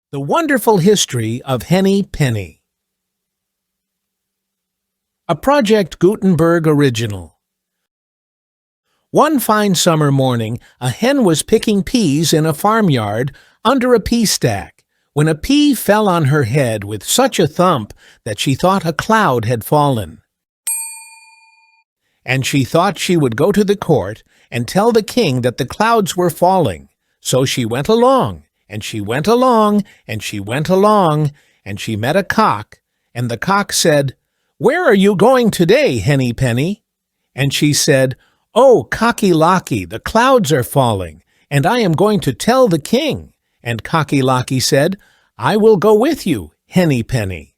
The Wonderful History of Henny Penny. A Project Gutenberg original. One fine summer morning, a hen was picking peas in a farmyard under a pea stack, when a pea fell on her head with such a thump that she thought a cloud had fallen. And she thought she would go to the court and tell the king that the clouds were falling. So she went along, and she went along, and she went along, and she met a cock, and the cock said, "Where are you going today, Henny Penny?" And she said, "Oh, Cocky Locky, the clouds are falling, and I am going to tell the king." And Cocky Locky said, "I will go with you, Henny Penny."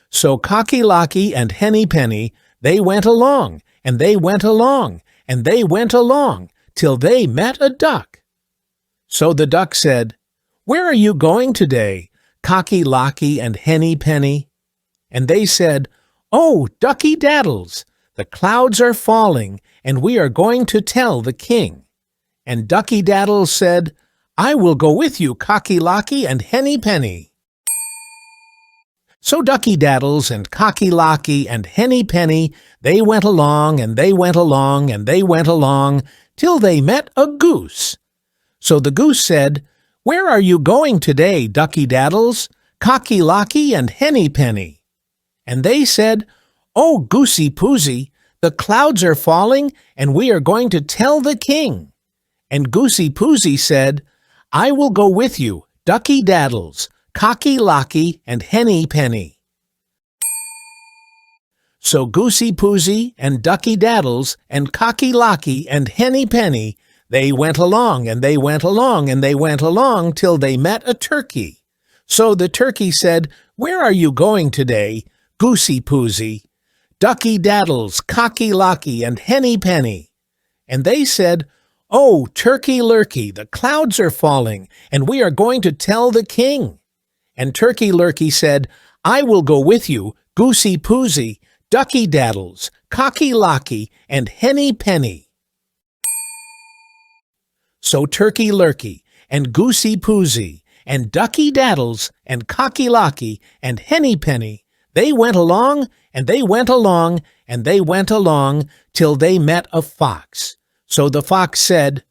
So Cocky Locky and Henny Penny, they went along, and they went along, and they went along, till they met a duck. So the duck said, "Where are you going today, Cocky Locky and Henny Penny?" And they said, "Oh, Ducky Daddles, the clouds are falling, and we are going to tell the king." And Ducky Daddles said, "I will go with you, Cocky Locky and Henny Penny." So Ducky Daddles and Cocky Locky and Henny Penny, they went along, and they went along, and they went along, till they met a goose. So the goose said, "Where are you going today, Ducky Daddles, Cocky Locky and Henny Penny?" And they said, "Oh, Goosey Poosey, the clouds are falling, and we are going to tell the king." And Goosey Poosey said, "I will go with you, Ducky Daddles, Cocky Locky and Henny Penny." So Goosey Poosey and Ducky Daddles and Cocky Locky and Henny Penny, they went along, and they went along, and they went along, till they met a turkey. So the turkey said, "Where are you going today, Goosey Poosey, Ducky Daddles, Cocky Locky and Henny Penny?" And they said, "Oh, Turkey Lurkey, the clouds are falling, and we are going to tell the king." And Turkey Lurkey said, "I will go with you, Goosey Poosey, Ducky Daddles, Cocky Locky, and Henny Penny." So Turkey Lurkey and Goosey Poosey and Ducky Daddles and Cocky Locky and Henny Penny, they went along, and they went along, and they went along, till they met a fox. So the fox said,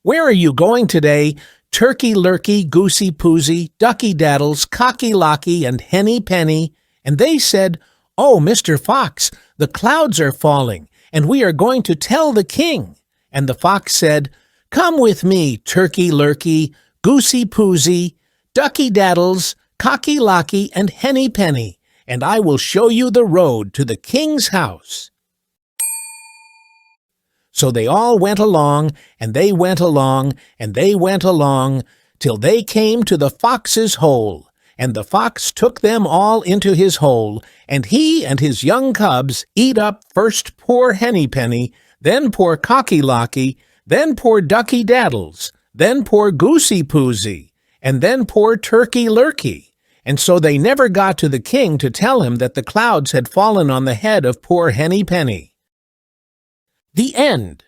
"Where are you going today, Turkey Lurkey, Goosey Poosey, Ducky Daddles, Cocky Locky, and Henny Penny?" And they said, "Oh, Mr. Fox, the clouds are falling, and we are going to tell the king." And the fox said, "Come with me, Turkey Lurkey, Goosey Poosey, Ducky Daddles, Cocky Locky, and Henny Penny, and I will show you the road to the king's house." So they all went along, and they went along, and they went along, till they came to the fox's hole. And the fox took them all into his hole, and he and his young cubs eat up first poor Henny Penny, then poor Cocky Locky, then poor Ducky Daddles, then poor Goosey Poosey, and then poor Turkey Lurkey. And so they never got to the king to tell him that the clouds had fallen on the head of poor Henny Penny. The end.